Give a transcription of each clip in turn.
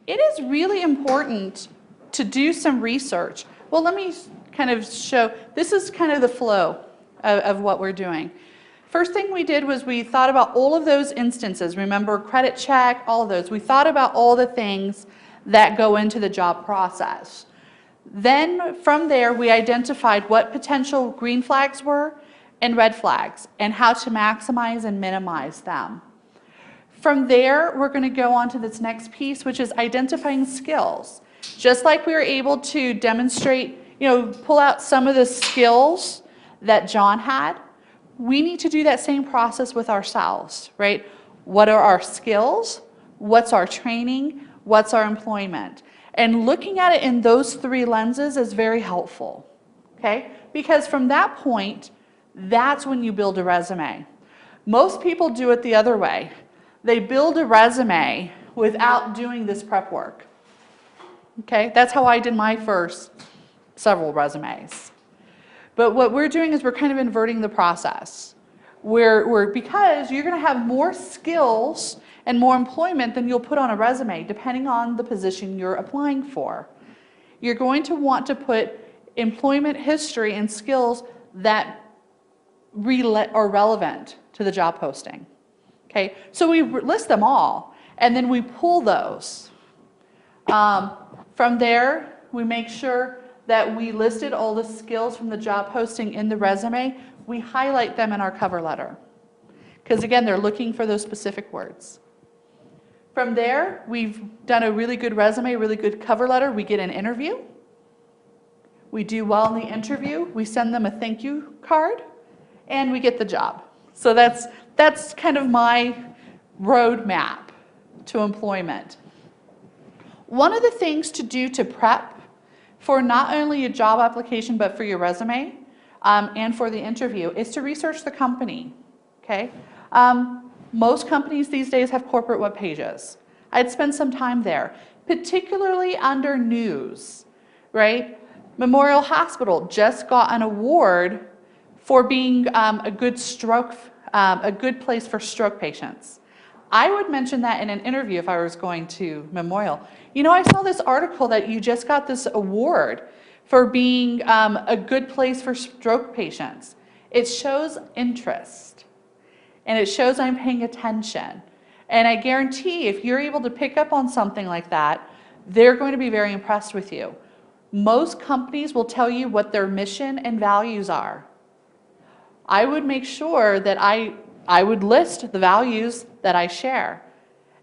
it is really important to do some research. Well, let me kind of show, this is kind of the flow of what we're doing. First thing we did was we thought about all of those instances. Remember, credit check, all of those. We thought about all the things that go into the job process. Then from there, we identified what potential green flags were and red flags and how to maximize and minimize them. From there, we're going to go on to this next piece, which is identifying skills. Just like we were able to demonstrate, pull out some of the skills that John had, we need to do that same process with ourselves, right? What are our skills? What's our training? What's our employment? And looking at it in those three lenses is very helpful, okay? Because from that point, that's when you build a resume. Most people do it the other way. They build a resume without doing this prep work, okay? That's how I did my first several resumes. But what we're doing is we're kind of inverting the process. Because you're going to have more skills and more employment than you'll put on a resume, depending on the position you're applying for. You're going to want to put employment history and skills that are relevant to the job posting. Okay, so we list them all, and then we pull those. From there, we make sure that we listed all the skills from the job posting in the resume. We highlight them in our cover letter. Because again, they're looking for those specific words. From there, we've done a really good resume, really good cover letter. We get an interview. We do well in the interview. We send them a thank you card, and we get the job. So that's kind of my roadmap to employment. One of the things to do to prep for not only a job application, but for your resume and for the interview, is to research the company, okay? Most companies these days have corporate web pages. I'd spend some time there, particularly under news, right? Memorial Hospital just got an award for being a good place for stroke patients. I would mention that in an interview if I was going to Memorial. I saw this article that you just got this award for being a good place for stroke patients. It shows interest, and it shows I'm paying attention. And I guarantee if you're able to pick up on something like that, they're going to be very impressed with you. Most companies will tell you what their mission and values are. I would make sure that I would list the values that I share.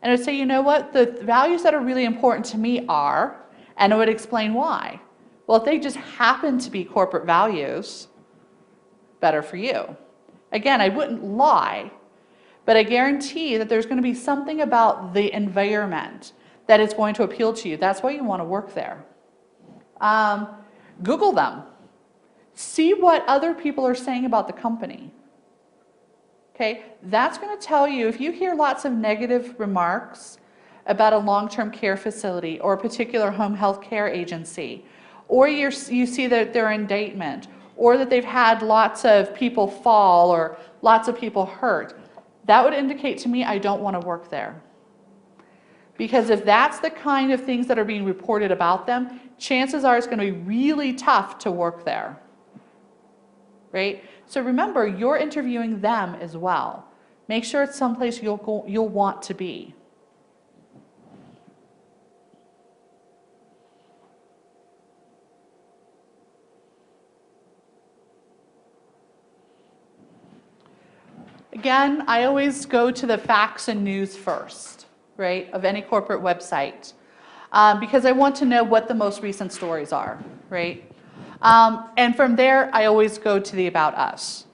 And I would say, you know what, the values that are really important to me are, and I would explain why. Well, if they just happen to be corporate values, better for you. Again, I wouldn't lie, but I guarantee that there's going to be something about the environment that is going to appeal to you. That's why you want to work there. Google them. See what other people are saying about the company. Okay, that's going to tell you, if you hear lots of negative remarks about a long-term care facility or a particular home health care agency, or you see that they're indictment, or that they've had lots of people fall or lots of people hurt, that would indicate to me I don't want to work there. Because if that's the kind of things that are being reported about them, chances are it's going to be really tough to work there. Right? So remember, you're interviewing them as well. Make sure it's someplace you'll want to be. Again, I always go to the facts and news first, right, of any corporate website, because I want to know what the most recent stories are, right? And from there, I always go to the About Us.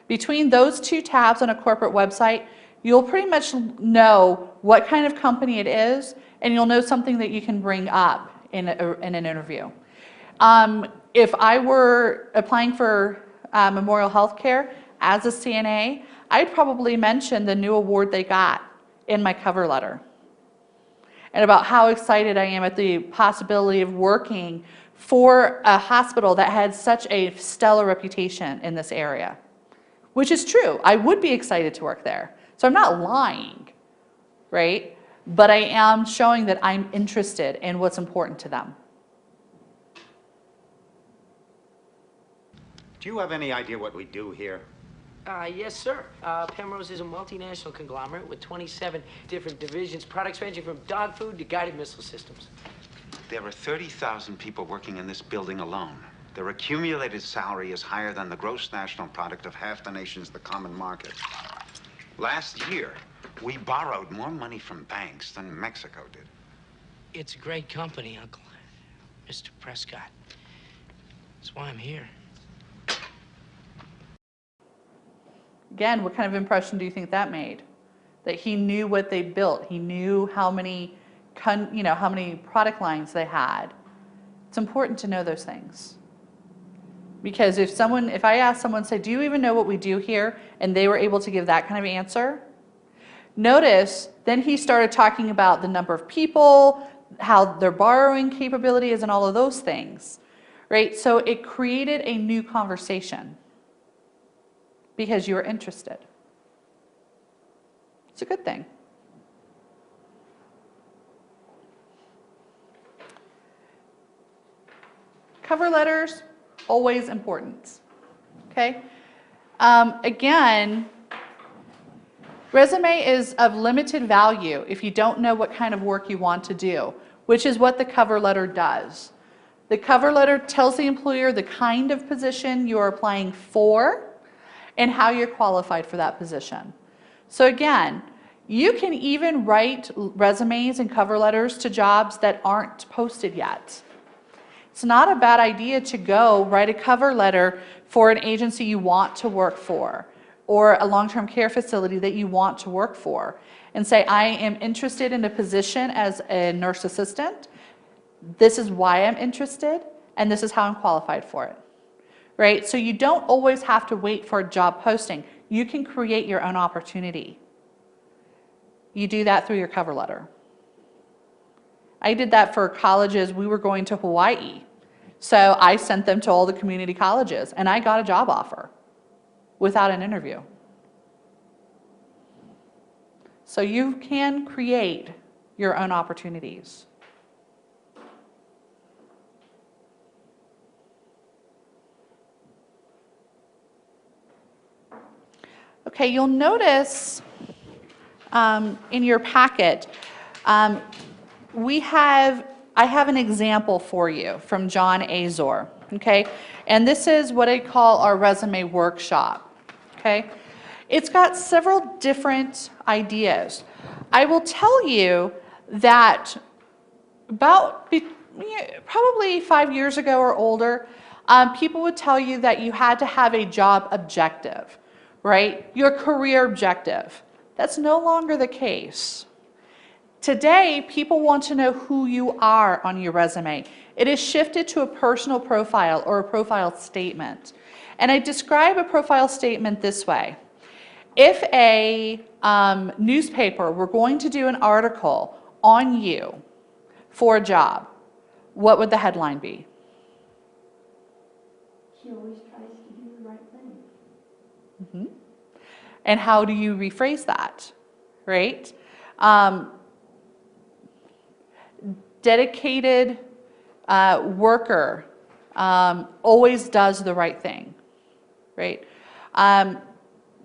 Between those two tabs on a corporate website, you'll pretty much know what kind of company it is, and you'll know something that you can bring up in an interview. If I were applying for Memorial Healthcare as a CNA, I'd probably mention the new award they got in my cover letter, and about how excited I am at the possibility of working for a hospital that had such a stellar reputation in this area, which is true. I would be excited to work there. So I'm not lying, right? but I am showing that I'm interested in what's important to them. Do you have any idea what we do here? Yes, sir. Penrose is a multinational conglomerate with 27 different divisions, products ranging from dog food to guided missile systems. There are 30,000 people working in this building alone. Their accumulated salary is higher than the gross national product of half the nations, the common market. Last year, we borrowed more money from banks than Mexico did. It's a great company, Uncle. Mr. Prescott. That's why I'm here. Again, what kind of impression do you think that made? That he knew what they built. He knew how many, how many product lines they had. It's important to know those things. Because if I ask someone, say, do you even know what we do here? And they were able to give that kind of answer. Notice, then he started talking about the number of people, how their borrowing capability is, and all of those things, right? So it created a new conversation because you were interested. It's a good thing. Cover letters, always important, okay? Again, resume is of limited value if you don't know what kind of work you want to do, which is what the cover letter does. The cover letter tells the employer the kind of position you're applying for and how you're qualified for that position. So again, you can even write resumes and cover letters to jobs that aren't posted yet. It's not a bad idea to go write a cover letter for an agency you want to work for, or a long-term care facility that you want to work for, and say, I am interested in a position as a nurse assistant. This is why I'm interested, and this is how I'm qualified for it. Right? So you don't always have to wait for a job posting. You can create your own opportunity. You do that through your cover letter. I did that for colleges. We were going to Hawaii. So I sent them to all the community colleges, and I got a job offer without an interview. So you can create your own opportunities. Okay, you'll notice in your packet, I have an example for you from John Azor, okay? And this is what I call our resume workshop, okay? It's got several different ideas. I will tell you that about probably 5 years ago or older, people would tell you that you had to have a job objective, right? Your career objective. That's no longer the case. Today, people want to know who you are on your resume. It is shifted to a personal profile or a profile statement. And I describe a profile statement this way. If a newspaper were going to do an article on you for a job, what would the headline be? She always tries to do the right thing. Mm-hmm. And how do you rephrase that, right? Dedicated worker always does the right thing, right?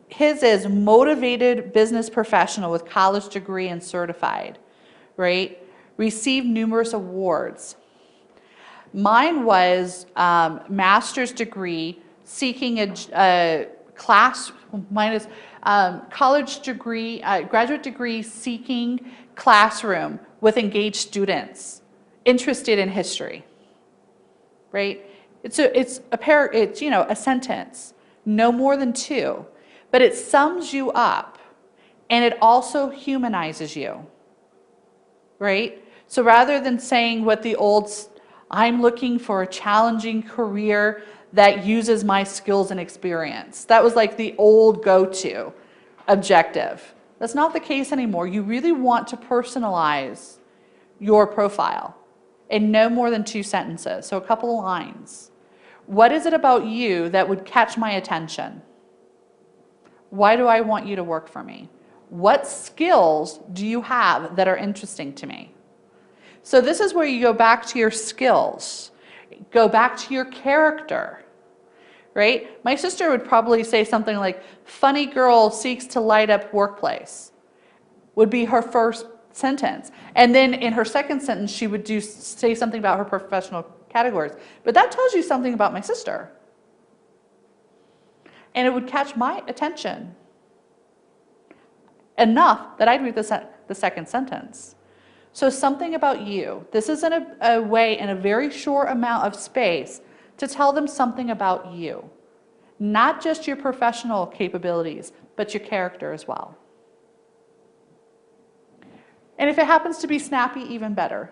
His is motivated business professional with college degree and certified, right? Received numerous awards. Mine was master's degree seeking a class, mine is college degree, graduate degree seeking classroom with engaged students interested in history, right? It's a sentence, no more than 2, but it sums you up and it also humanizes you, right? So rather than saying what the old, I'm looking for a challenging career that uses my skills and experience. That was like the old go-to objective. That's not the case anymore. You really want to personalize your profile in no more than 2 sentences, so a couple of lines. What is it about you that would catch my attention? Why do I want you to work for me? what skills do you have that are interesting to me? So this is where you go back to your skills, go back to your character, right? My sister would probably say something like, funny girl seeks to light up workplace, would be her first sentence. And then in her second sentence, she would say something about her professional categories. But that tells you something about my sister. And it would catch my attention enough that I'd read the second sentence. So something about you. This is a way in a very short amount of space to tell them something about you. Not just your professional capabilities, but your character as well. And if it happens to be snappy, even better.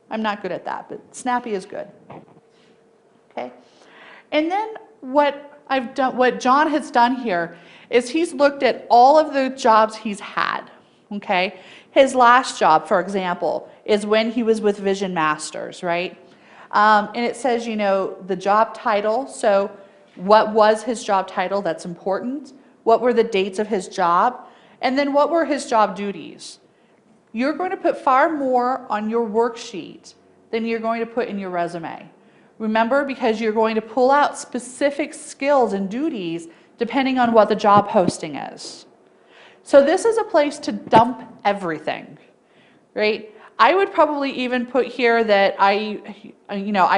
I'm not good at that, but snappy is good. Okay? And then what John has done here is he's looked at all of the jobs he's had. Okay? His last job, for example, is when he was with Vision Masters, right? And it says, the job title. So what was his job title? That's important. What were the dates of his job? And then what were his job duties? You're going to put far more on your worksheet than you're going to put in your resume. Remember, because you're going to pull out specific skills and duties depending on what the job posting is. So this is a place to dump everything, right? I would probably even put here that I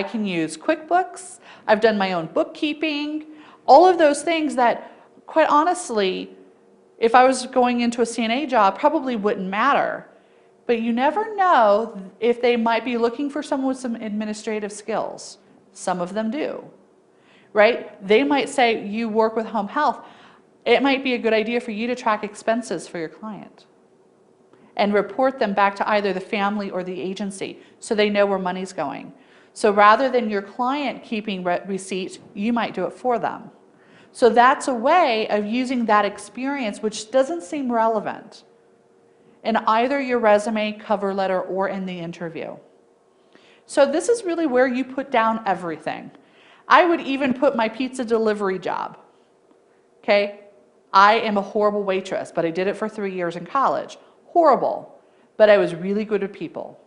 can use QuickBooks. I've done my own bookkeeping, all of those things that, quite honestly, if I was going into a CNA job, probably wouldn't matter. But you never know if they might be looking for someone with some administrative skills. Some of them do, right? They might say, you work with home health. It might be a good idea for you to track expenses for your client and report them back to either the family or the agency so they know where money's going. So rather than your client keeping receipts, you might do it for them. So that's a way of using that experience, which doesn't seem relevant in either your resume, cover letter, or in the interview. So this is really where you put down everything. I would even put my pizza delivery job. Okay? I am a horrible waitress, but I did it for 3 years in college. Horrible. But I was really good with people.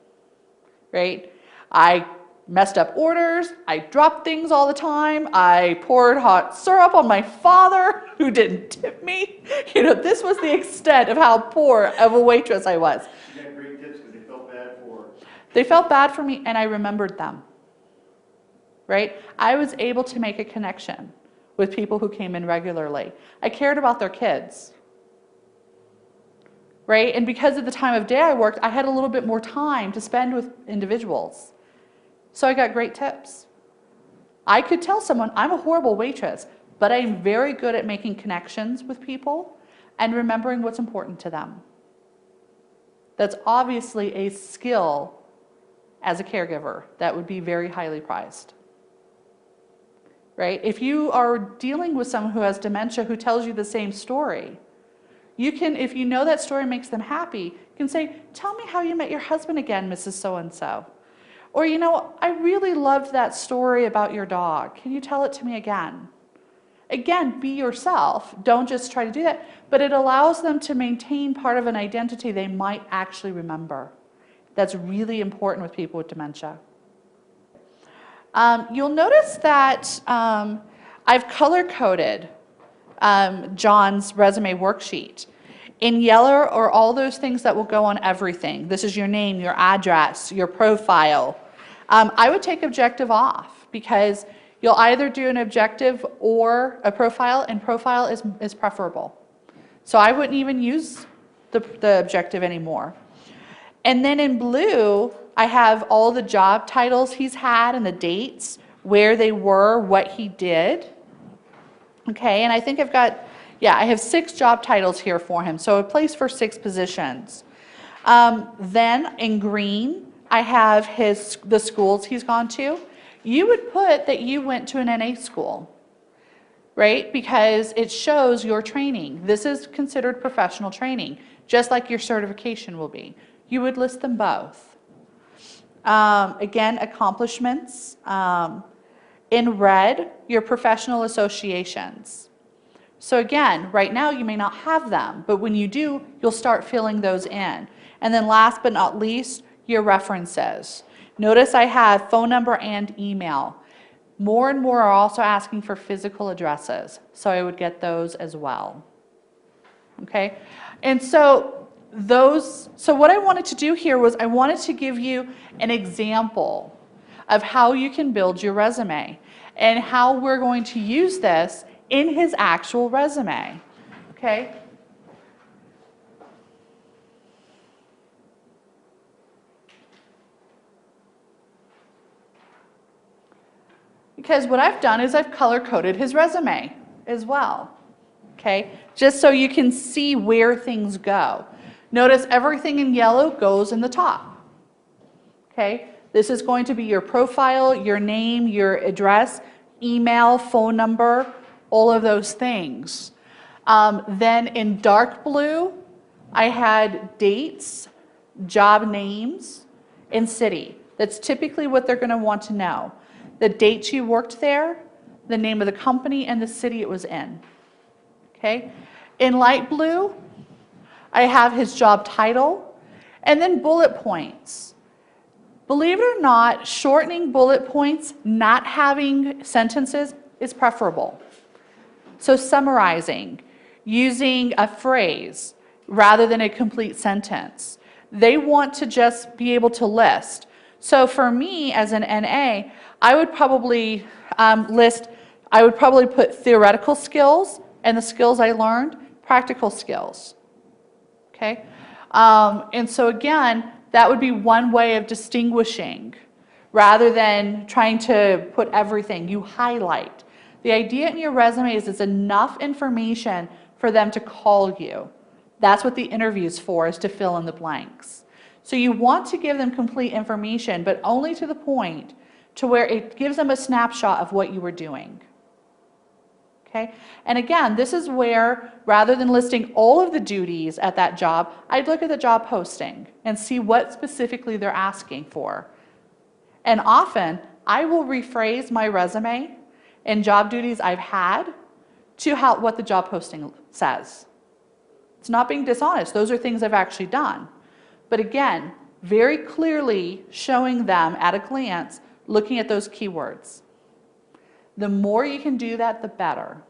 Right? I messed up orders. I dropped things all the time. I poured hot syrup on my father, who didn't tip me. This was the extent of how poor of a waitress I was. You got great tips because they felt bad for her. They felt bad for me, and I remembered them. Right? I was able to make a connection with people who came in regularly. I cared about their kids. Right? And because of the time of day I worked, I had a little bit more time to spend with individuals. So I got great tips. I could tell someone, I'm a horrible waitress, but I'm very good at making connections with people and remembering what's important to them. That's obviously a skill as a caregiver that would be very highly prized. Right? If you are dealing with someone who has dementia who tells you the same story, you can, if you know that story makes them happy, you can say, tell me how you met your husband again, Mrs. So-and-so. Or, I really loved that story about your dog. Can you tell it to me again? Again, be yourself. Don't just try to do that. But it allows them to maintain part of an identity they might actually remember. That's really important with people with dementia. You'll notice that I've color-coded John's resume worksheet. In yellow are all those things that will go on everything. This is your name, your address, your profile. I would take objective off because you'll either do an objective or a profile, and profile is preferable. So I wouldn't even use the objective anymore. And then in blue, I have all the job titles he's had and the dates, where they were, what he did. Okay, and I think I have 6 job titles here for him, so a place for 6 positions. Then in green, I have the schools he's gone to. You would put that you went to an NA school, right? Because it shows your training. This is considered professional training, just like your certification will be. You would list them both. Again, accomplishments. In red, your professional associations. So again, right now you may not have them, but when you do, you'll start filling those in. And then last but not least, your references. Notice I have phone number and email. More and more are also asking for physical addresses, so I would get those as well. Okay? And so what I wanted to do here was I wanted to give you an example of how you can build your resume and how we're going to use this in his actual resume. Okay? Because what I've done is I've color-coded his resume as well. Okay? Just so you can see where things go. Notice everything in yellow goes in the top. Okay? This is going to be your profile, your name, your address, email, phone number, all of those things. Then in dark blue, I had dates, job names, and city. That's typically what they're going to want to know. The dates you worked there, the name of the company, and the city it was in. Okay? In light blue, I have his job title, and then bullet points. Believe it or not, shortening bullet points, not having sentences, is preferable. So summarizing, using a phrase rather than a complete sentence. They want to just be able to list. So for me as an NA, I would probably put theoretical skills and the skills I learned, practical skills. Okay? And so again, that would be one way of distinguishing rather than trying to put everything. You highlight. The idea in your resume is it's enough information for them to call you. That's what the interview's for, is to fill in the blanks. So you want to give them complete information, but only to the point to where it gives them a snapshot of what you were doing. Okay? And again, this is where, rather than listing all of the duties at that job, I'd look at the job posting and see what specifically they're asking for. And often, I will rephrase my resume and job duties I've had to what the job posting says. It's not being dishonest. Those are things I've actually done. But again, very clearly showing them at a glance, looking at those keywords. The more you can do that, the better.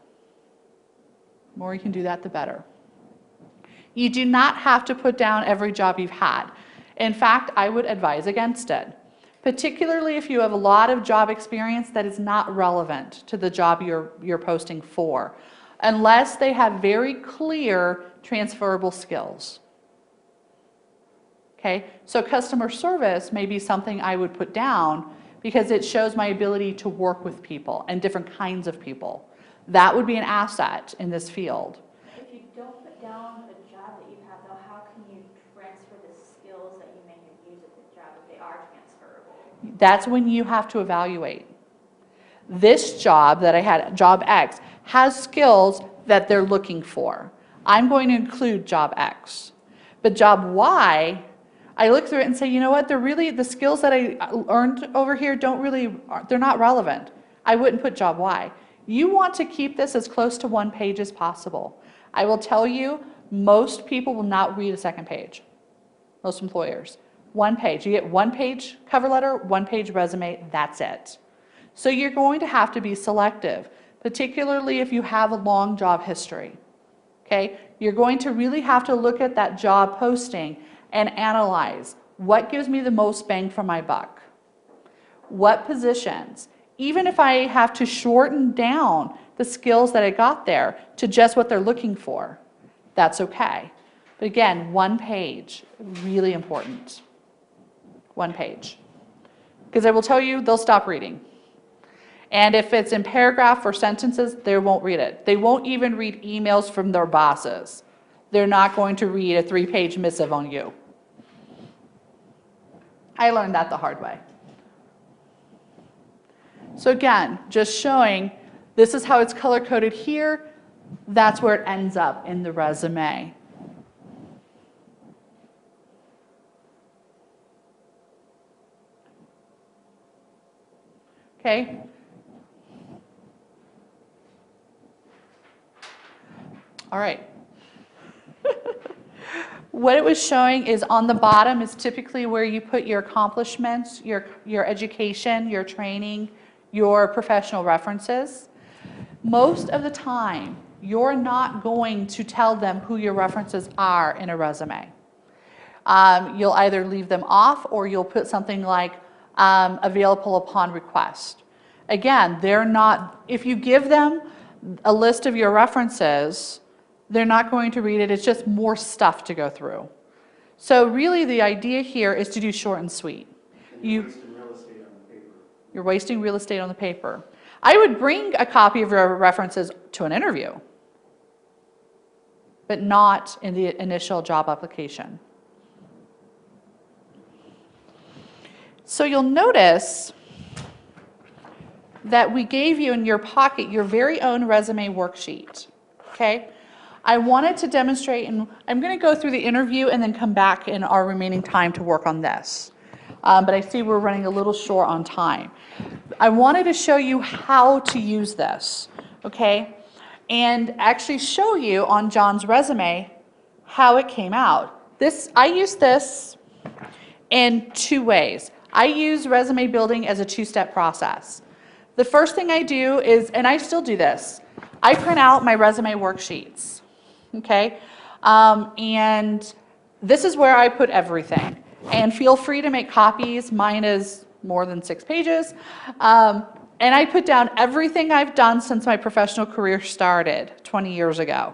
The more you can do that, the better. You do not have to put down every job you've had. In fact, I would advise against it, particularly if you have a lot of job experience that is not relevant to the job you're posting for, unless they have very clear transferable skills. Okay, so customer service may be something I would put down because it shows my ability to work with people and different kinds of people. That would be an asset in this field. If you don't put down the job that you have, though, how can you transfer the skills that you may have used at the job if they are transferable? That's when you have to evaluate. This job that I had, job X, has skills that they're looking for. I'm going to include job X. But job Y, I look through it and say, you know what, the skills that I earned over here they're not relevant. I wouldn't put job Y. You want to keep this as close to one page as possible. I will tell you, most people will not read a second page. Most employers. One page. You get one page cover letter, one page resume, that's it. So you're going to have to be selective, particularly if you have a long job history. Okay? You're going to really have to look at that job posting and analyze what gives me the most bang for my buck. What positions? Even if I have to shorten down the skills that I got there to just what they're looking for, that's okay. But again, one page, really important. One page. Because I will tell you, they'll stop reading. And if it's in paragraph or sentences, they won't read it. They won't even read emails from their bosses. They're not going to read a 3-page missive on you. I learned that the hard way. So again, just showing this is how it's color-coded here. That's where it ends up in the resume. Okay? All right. What it was showing is on the bottom is typically where you put your accomplishments, your education, your training, your professional references. Most of the time, you're not going to tell them who your references are in a resume. You'll either leave them off or you'll put something like available upon request. Again, they're not, if you give them a list of your references, they're not going to read it. It's just more stuff to go through. So really the idea here is to do short and sweet. You're wasting real estate on the paper. You're wasting real estate on the paper. I would bring a copy of your references to an interview, but not in the initial job application. So you'll notice that we gave you in your pocket your very own resume worksheet, okay? I wanted to demonstrate, and I'm going to go through the interview and then come back in our remaining time to work on this. But I see we're running a little short on time. I wanted to show you how to use this, okay? And actually show you on John's resume how it came out. I use this in two ways. I use resume building as a two-step process. The first thing I do is, and I still do this, I print out my resume worksheets, okay? And this is where I put everything. And feel free to make copies. Mine is more than 6 pages. And I put down everything I've done since my professional career started 20 years ago.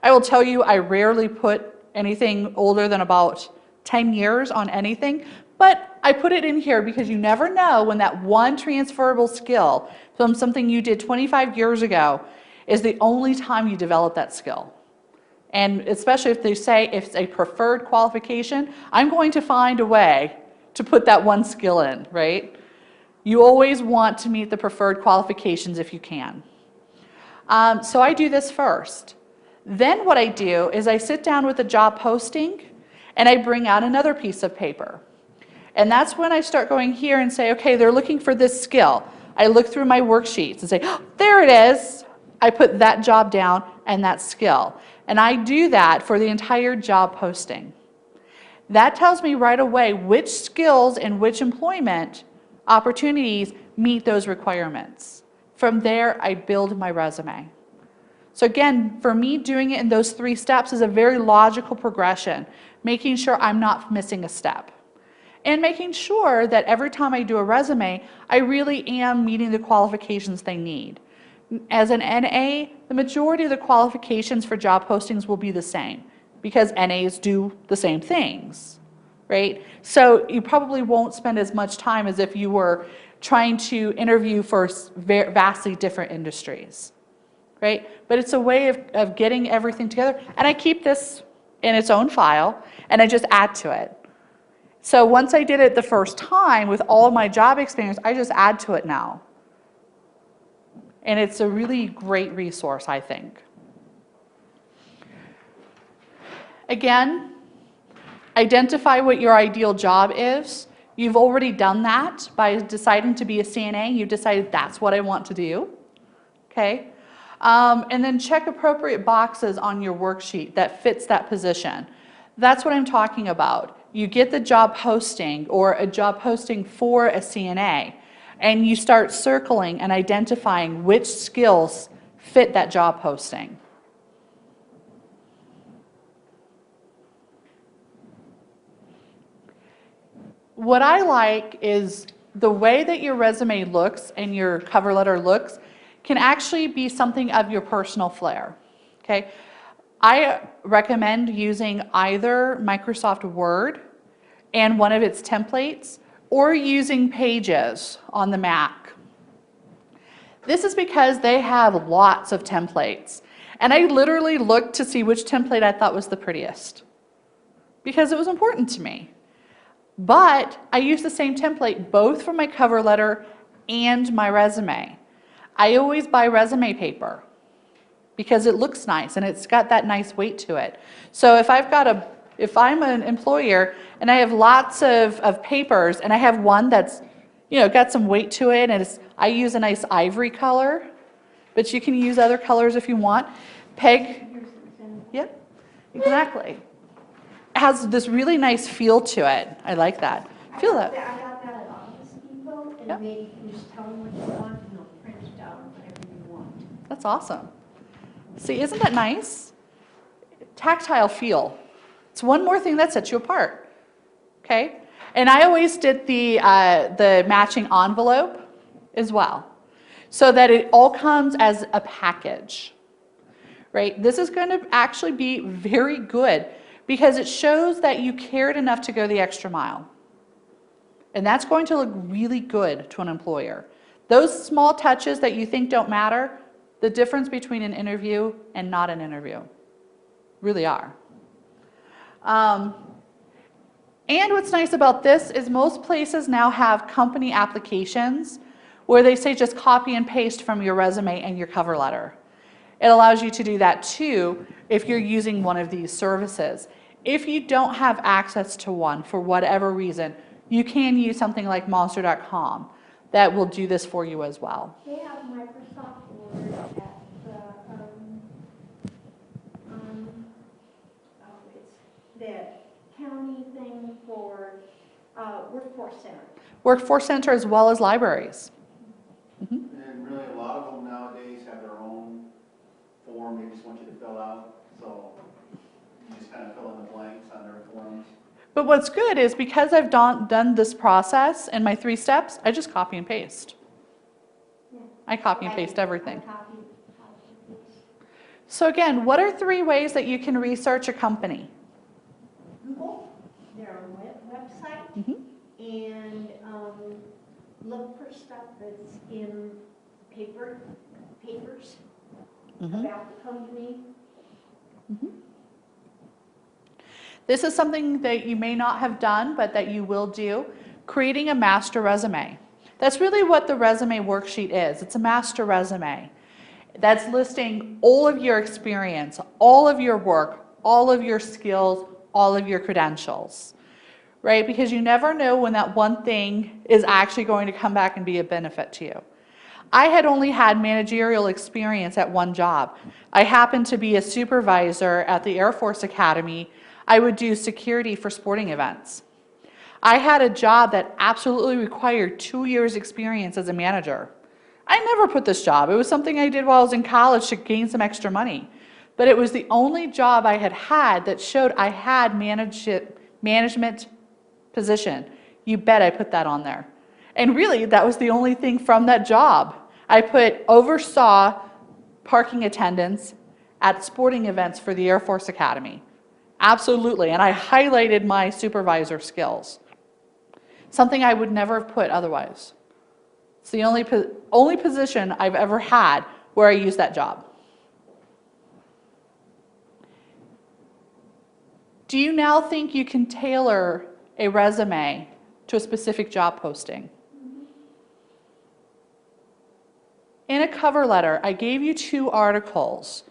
I will tell you, I rarely put anything older than about 10 years on anything, but I put it in here because you never know when that one transferable skill from something you did 25 years ago is the only time you develop that skill. And especially if they say it's a preferred qualification, I'm going to find a way to put that one skill in, right? You always want to meet the preferred qualifications if you can. So I do this first. Then what I do is I sit down with a job posting and I bring out another piece of paper. And that's when I start going here and say, okay, they're looking for this skill. I look through my worksheets and say, oh, there it is. I put that job down and that skill. And I do that for the entire job posting. That tells me right away which skills and which employment opportunities meet those requirements. From there, I build my resume. So again, for me, doing it in those 3 steps is a very logical progression, making sure I'm not missing a step. And making sure that every time I do a resume, I really am meeting the qualifications they need. As an NA, the majority of the qualifications for job postings will be the same because NAs do the same things, right? So you probably won't spend as much time as if you were trying to interview for vastly different industries, right? But it's a way of getting everything together. And I keep this in its own file and I just add to it. So once I did it the first time with all of my job experience, I just add to it now. And it's a really great resource, I think. Again, identify what your ideal job is. You've already done that by deciding to be a CNA. You've decided that's what I want to do, okay? And then check appropriate boxes on your worksheet that fits that position. That's what I'm talking about. You get the job posting or a job posting for a CNA, and you start circling and identifying which skills fit that job posting. What I like is the way that your resume looks and your cover letter looks can actually be something of your personal flair, okay? I recommend using either Microsoft Word and one of its templates or using Pages on the Mac. This is because they have lots of templates. And I literally looked to see which template I thought was the prettiest because it was important to me. But I use the same template both for my cover letter and my resume. I always buy resume paper because it looks nice and it's got that nice weight to it. So if I'm an employer and I have lots of papers and I have one that's, got some weight to it and I use a nice ivory color, but you can use other colors if you want. Peg, Exactly. It has this really nice feel to it. I like that. Feel that. I got that at Office Depot, Yep. and they just tell them what you want, and they'll print it out whatever you want. That's awesome. See, isn't that nice? Tactile feel. It's one more thing that sets you apart. Okay? And I always did the matching envelope as well, so that it all comes as a package. Right? This is going to actually be very good because it shows that you cared enough to go the extra mile. And that's going to look really good to an employer. Those small touches that you think don't matter, the difference between an interview and not an interview really are. And what's nice about this is most places now have company applications where they say just copy and paste from your resume and your cover letter. It allows you to do that too if you're using one of these services. If you don't have access to one for whatever reason, you can use something like Monster.com that will do this for you as well. They have Microsoft Word at the, it's the county thing for Workforce Center. Workforce Center as well as libraries. And really, a lot of them nowadays have their own form they just want you to fill out, so you just kind of fill in the blanks on their forms. But what's good is because I've done this process in my 3 steps, I just copy and paste. I copy and paste everything. Copy. So again, what are 3 ways that you can research a company? Google, their website, and look for stuff that's in papers about the company. This is something that you may not have done, but that you will do, creating a master resume. That's really what the resume worksheet is. It's a master resume that's listing all of your experience, all of your work, all of your skills, all of your credentials, right? Because you never know when that one thing is actually going to come back and be a benefit to you. I had only had managerial experience at one job. I happened to be a supervisor at the Air Force Academy. I would do security for sporting events. I had a job that absolutely required 2 years experience as a manager. I never put this job. It was something I did while I was in college to gain some extra money. But it was the only job I had had that showed I had management position. You bet I put that on there. And really, that was the only thing from that job. I oversaw parking attendants at sporting events for the Air Force Academy. Absolutely, and I highlighted my supervisor skills. Something I would never have put otherwise. It's the only position I've ever had where I used that job. Do you now think you can tailor a resume to a specific job posting? In a cover letter, I gave you 2 articles.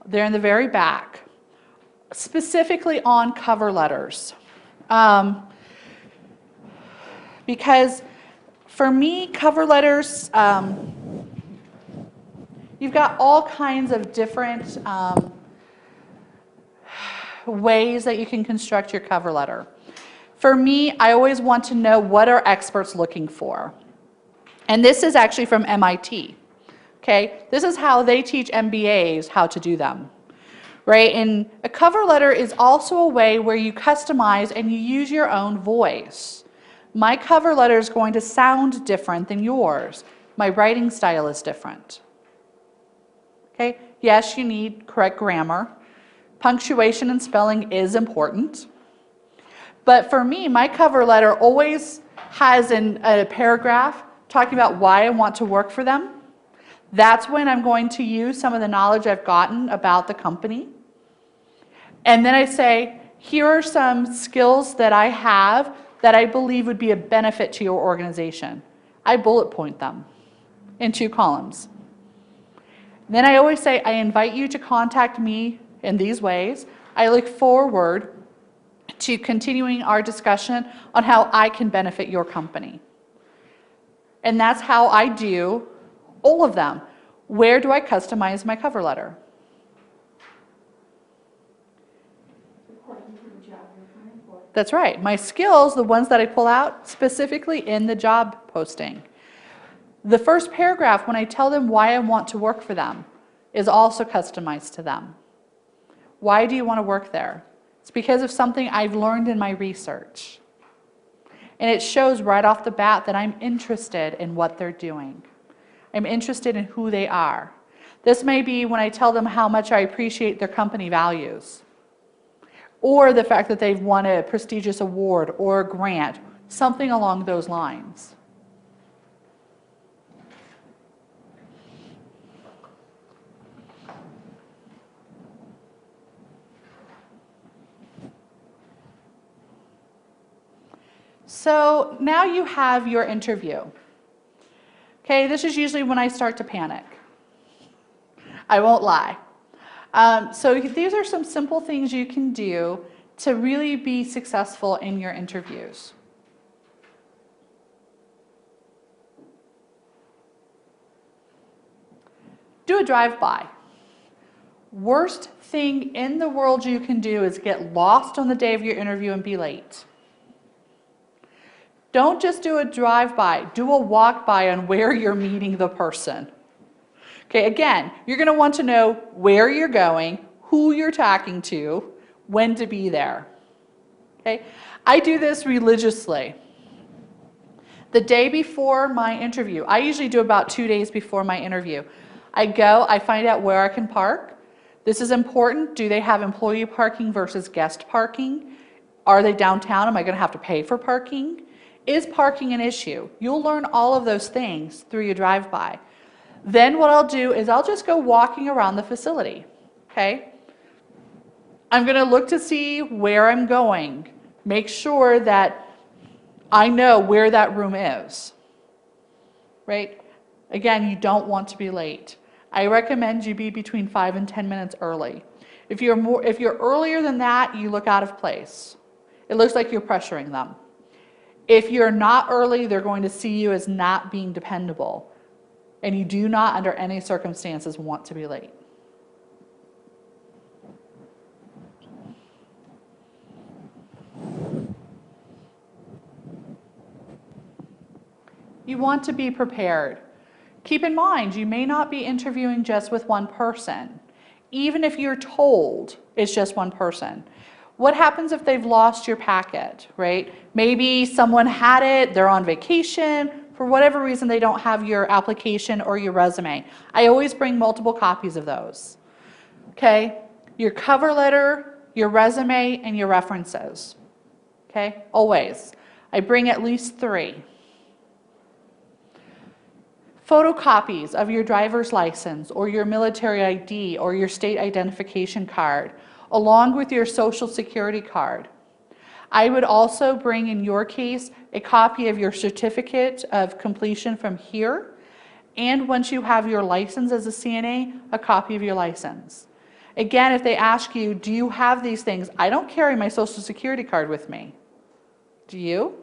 They're in the very back, specifically on cover letters. Because for me, cover letters, you've got all kinds of different ways that you can construct your cover letter. For me, I always want to know what are experts looking for. And this is actually from MIT. Okay, this is how they teach MBAs how to do them, right? And a cover letter is also a way where you customize and you use your own voice. My cover letter is going to sound different than yours. My writing style is different. Okay, yes, you need correct grammar. Punctuation and spelling is important. But for me, my cover letter always has a paragraph talking about why I want to work for them. That's when I'm going to use some of the knowledge I've gotten about the company. And then I say, here are some skills that I have that I believe would be a benefit to your organization. I bullet point them in 2 columns. Then I always say, I invite you to contact me in these ways. I look forward to continuing our discussion on how I can benefit your company. And that's how I do all of them. Where do I customize my cover letter? for the job you're applying for. That's right. My skills, the ones that I pull out, specifically in the job posting. The first paragraph, when I tell them why I want to work for them, is also customized to them. Why do you want to work there? It's because of something I've learned in my research. And it shows right off the bat that I'm interested in what they're doing. I'm interested in who they are. This may be when I tell them how much I appreciate their company values, or the fact that they've won a prestigious award or a grant, something along those lines. So now you have your interview. Okay, this is usually when I start to panic. I won't lie. So these are some simple things you can do to really be successful in your interviews. Do a drive-by. Worst thing in the world you can do is get lost on the day of your interview and be late. Don't just do a drive-by, do a walk-by on where you're meeting the person. Okay, again, you're going to want to know where you're going, who you're talking to, when to be there. Okay, I do this religiously. The day before my interview, I usually do about 2 days before my interview. I go, I find out where I can park. This is important. Do they have employee parking versus guest parking? Are they downtown? Am I going to have to pay for parking? Is parking an issue? You'll learn all of those things through your drive-by. Then what I'll do is I'll just go walking around the facility, okay? I'm going to look to see where I'm going. Make sure that I know where that room is, right? Again, you don't want to be late. I recommend you be between 5 and 10 minutes early. If you're earlier than that, you look out of place. It looks like you're pressuring them. If you're not early, they're going to see you as not being dependable. And you do not, under any circumstances, want to be late. You want to be prepared. Keep in mind, you may not be interviewing just with one person, even if you're told it's just one person. What happens if they've lost your packet, right? Maybe someone had it, they're on vacation, for whatever reason they don't have your application or your resume. I always bring multiple copies of those, okay? Your cover letter, your resume, and your references, okay? Always. I bring at least 3. Photocopies of your driver's license or your military ID or your state identification card, along with your social security card. I would also bring, in your case, a copy of your certificate of completion from here, and once you have your license as a CNA, a copy of your license. Again, if they ask you, do you have these things? I don't carry my social security card with me. Do you?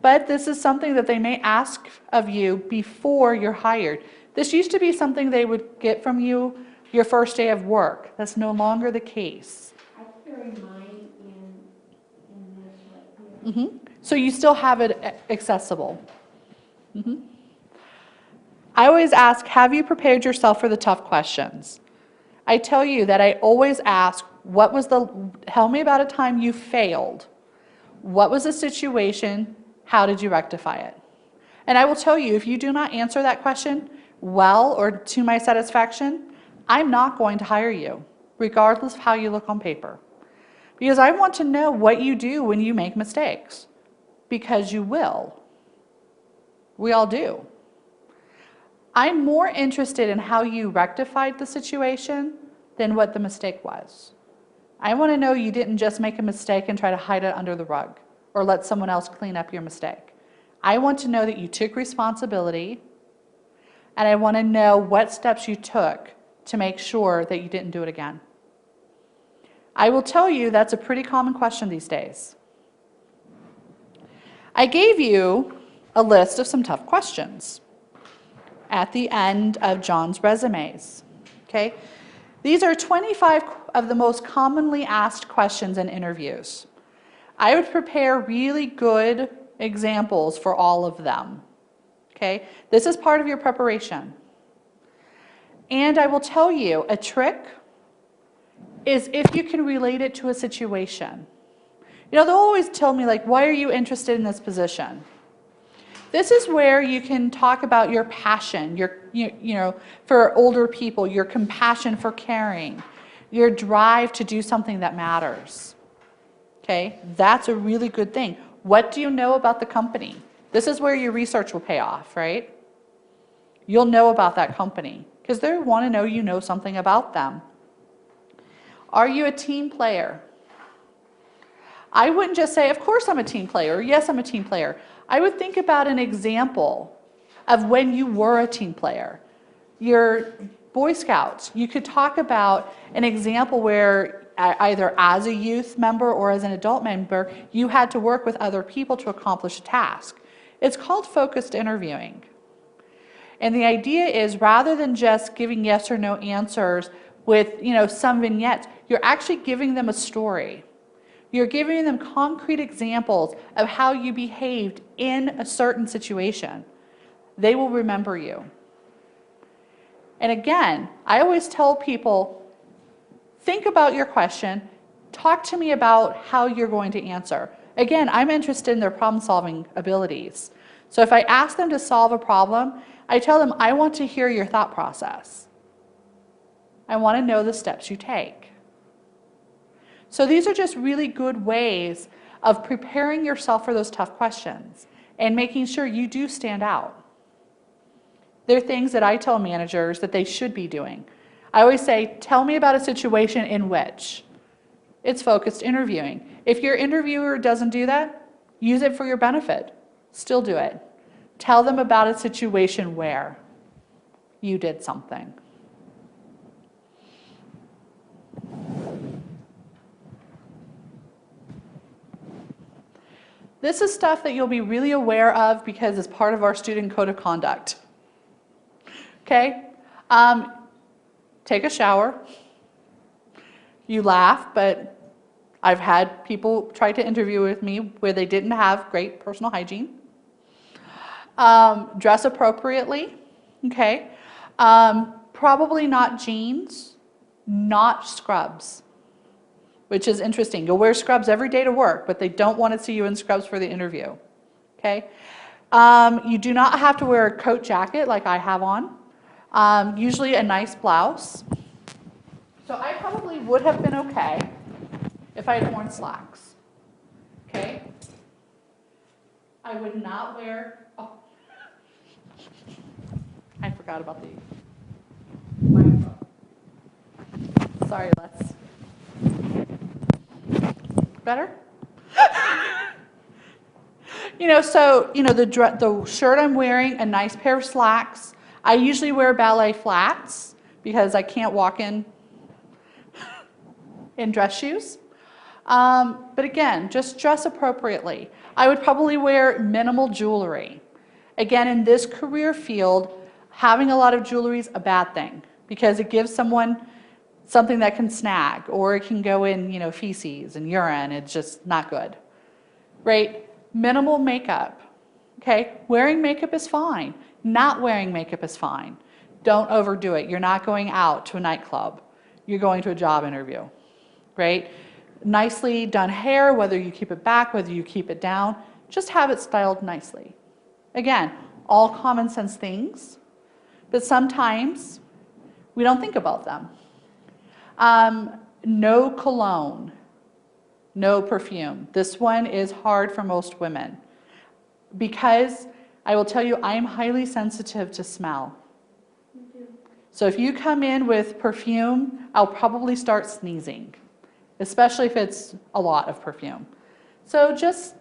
But this is something that they may ask of you before you're hired. This used to be something they would get from you your first day of work. That's no longer the case. I carry mine in this right here. So you still have it accessible. I always ask, have you prepared yourself for the tough questions? I tell you that I always ask, tell me about a time you failed. What was the situation? How did you rectify it? And I will tell you, if you do not answer that question well or to my satisfaction, I'm not going to hire you, regardless of how you look on paper. Because I want to know what you do when you make mistakes. Because you will. We all do. I'm more interested in how you rectified the situation than what the mistake was. I want to know you didn't just make a mistake and try to hide it under the rug or let someone else clean up your mistake. I want to know that you took responsibility, and I want to know what steps you took to make sure that you didn't do it again. I will tell you that's a pretty common question these days. I gave you a list of some tough questions at the end of John's resumes, okay? These are 25 of the most commonly asked questions in interviews. I would prepare really good examples for all of them. Okay? This is part of your preparation. And I will tell you, a trick is if you can relate it to a situation. You know, they'll always tell me, like, why are you interested in this position? This is where you can talk about your passion, you know, for older people, your compassion for caring, your drive to do something that matters. Okay? That's a really good thing. What do you know about the company? This is where your research will pay off, right? You'll know about that company because they want to know you know something about them. Are you a team player? I wouldn't just say, of course I'm a team player, or yes, I'm a team player. I would think about an example of when you were a team player. Your Boy Scouts, you could talk about an example where either as a youth member or as an adult member, you had to work with other people to accomplish a task. It's called focused interviewing. And the idea is rather than just giving yes or no answers with, you know, some vignettes, you're actually giving them a story. You're giving them concrete examples of how you behaved in a certain situation. They will remember you. And again, I always tell people, think about your question, talk to me about how you're going to answer. Again, I'm interested in their problem-solving abilities. So if I ask them to solve a problem, I tell them, I want to hear your thought process. I want to know the steps you take. So these are just really good ways of preparing yourself for those tough questions and making sure you do stand out. They're things that I tell managers that they should be doing. I always say, tell me about a situation in which. It's focused interviewing. If your interviewer doesn't do that, use it for your benefit. Still do it. Tell them about a situation where you did something. This is stuff that you'll be really aware of because it's part of our student code of conduct. Okay? Take a shower. You laugh, but I've had people try to interview with me where they didn't have great personal hygiene. Dress appropriately. Okay? Probably not jeans, not scrubs. Which is interesting. You'll wear scrubs every day to work, but they don't want to see you in scrubs for the interview. Okay? You do not have to wear a coat jacket like I have on. Usually a nice blouse. So I probably would have been okay if I had worn slacks. Okay? I would not wear, oh. I forgot about the microphone. Sorry, let's. Better? You know, so, you know, the shirt I'm wearing, a nice pair of slacks. I usually wear ballet flats because I can't walk in dress shoes. But again, just dress appropriately. I would probably wear minimal jewelry. Again, in this career field, having a lot of jewelry is a bad thing because it gives someone something that can snag, or it can go in, you know, feces and urine. It's just not good, right? Minimal makeup, okay? Wearing makeup is fine. Not wearing makeup is fine. Don't overdo it. You're not going out to a nightclub. You're going to a job interview, right? Nicely done hair, whether you keep it back, whether you keep it down, just have it styled nicely. Again, all common sense things, but sometimes we don't think about them. No cologne, no perfume. This one is hard for most women because I will tell you, I am highly sensitive to smell. So if you come in with perfume, I'll probably start sneezing, especially if it's a lot of perfume. So just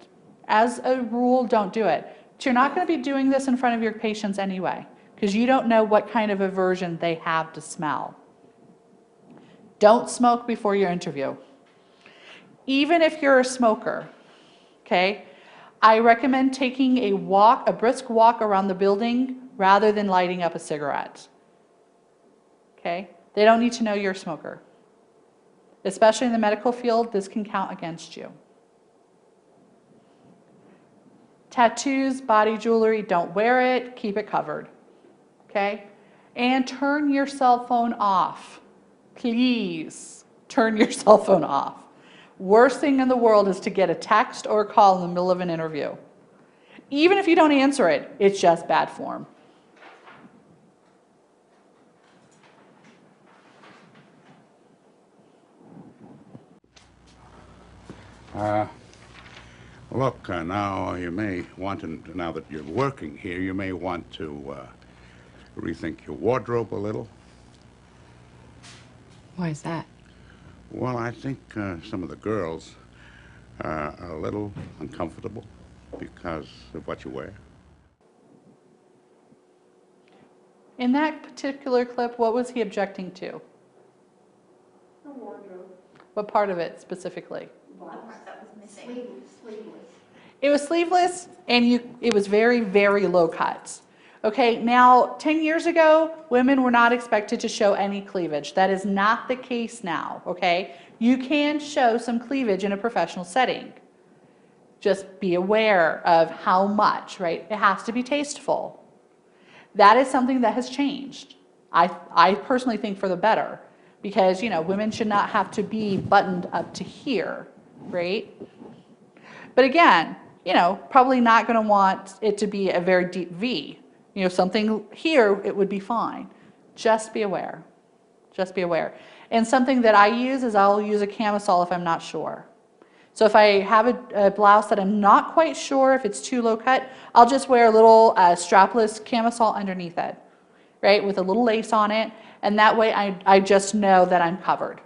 as a rule, don't do it. But you're not going to be doing this in front of your patients anyway because you don't know what kind of aversion they have to smell. Don't smoke before your interview. Even if you're a smoker, okay? I recommend taking a brisk walk around the building rather than lighting up a cigarette. Okay? They don't need to know you're a smoker. Especially in the medical field, this can count against you. Tattoos, body jewelry, don't wear it, keep it covered, okay? And turn your cell phone off. Please turn your cell phone off. Worst thing in the world is to get a text or a call in the middle of an interview. Even if you don't answer it, it's just bad form. Look, now you may want to, now that you're working here, you may want to rethink your wardrobe a little. Why is that? Well, I think some of the girls are a little uncomfortable because of what you wear. In that particular clip, what was he objecting to? The wardrobe, What part of it specifically? blouse, That was missing. sleeveless. It was sleeveless, and it was very, very low cut. Okay, now 10 years ago, women were not expected to show any cleavage. That is not the case now, okay? You can show some cleavage in a professional setting. Just be aware of how much, right? It has to be tasteful. That is something that has changed. I personally think for the better, because, you know, women should not have to be buttoned up to here, right? But again, you know, probably not going to want it to be a very deep V. You know, something here, it would be fine. Just be aware. Just be aware. And something that I use is I'll use a camisole if I'm not sure. So if I have a blouse that I'm not quite sure if it's too low cut, I'll just wear a little strapless camisole underneath it, right, with a little lace on it. And that way I just know that I'm covered.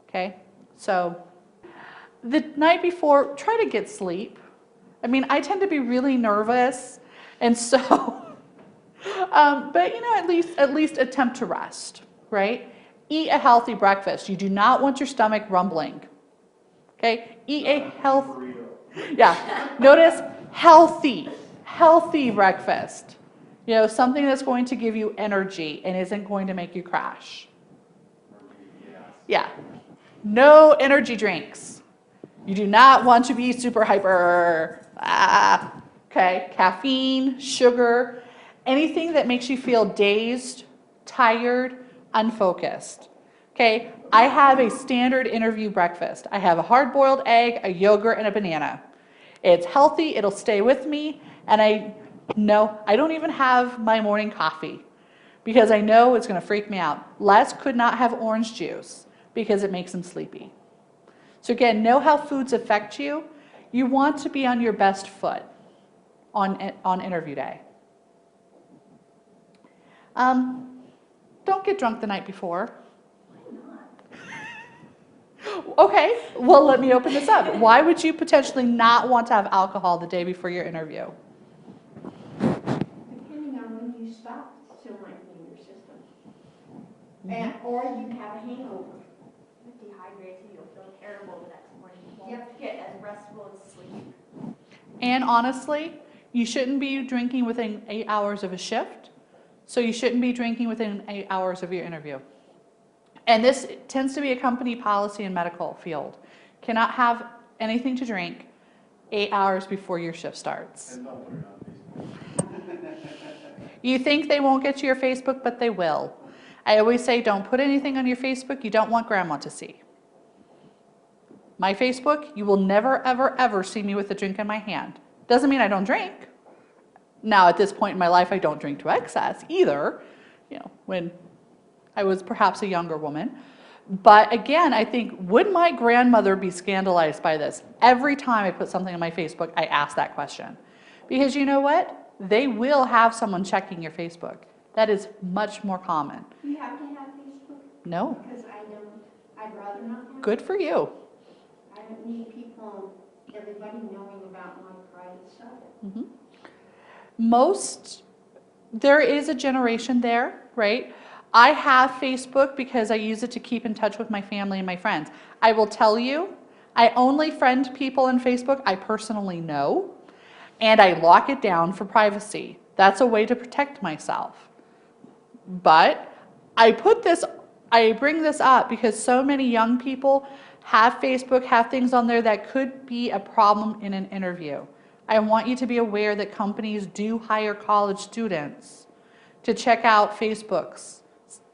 Okay? So the night before, try to get sleep. I mean, I tend to be really nervous, and so, but you know, at least attempt to rest, right? Eat a healthy breakfast. You do not want your stomach rumbling. Okay? Eat a healthy, yeah. Notice healthy breakfast. You know, something that's going to give you energy and isn't going to make you crash. Yeah. No energy drinks. You do not want to be super hyper. Okay, caffeine, sugar, anything that makes you feel dazed, tired, unfocused. Okay, I have a standard interview breakfast. I have a hard-boiled egg, a yogurt, and a banana. It's healthy, it'll stay with me, and I don't even have my morning coffee because I know it's gonna freak me out. Les could not have orange juice because it makes him sleepy. So again, know how foods affect you. You want to be on your best foot on interview day. Don't get drunk the night before. Okay, well, let me open this up. Why would you potentially not want to have alcohol the day before your interview? Depending on when you stop, it still might be in your system. And, or you have a hangover. Dehydrated, you'll feel terrible the next morning. You won't Yep. get as restful as sleep. And honestly, you shouldn't be drinking within 8 hours of a shift, so you shouldn't be drinking within 8 hours of your interview. And this tends to be a company policy in medical field. Cannot have anything to drink 8 hours before your shift starts. And don't put it on Facebook. You think they won't get to your Facebook, but they will. I always say don't put anything on your Facebook you don't want grandma to see. My Facebook, you will never, ever, ever see me with a drink in my hand. Doesn't mean I don't drink. Now, at this point in my life, I don't drink to excess either, you know, when I was perhaps a younger woman. But again, I think, would my grandmother be scandalized by this? Every time I put something on my Facebook, I ask that question. Because you know what? They will have someone checking your Facebook. That is much more common. You have to have Facebook, No, because I don't, I'd rather not have. good for you. I don't need people, everybody knowing about my private stuff. There is a generation there, right? I have Facebook because I use it to keep in touch with my family and my friends. I will tell you, I only friend people on Facebook I personally know, and I lock it down for privacy. That's a way to protect myself. But I put this I bring this up because so many young people have Facebook, have things on there that could be a problem in an interview. I want you to be aware that companies do hire college students to check out Facebooks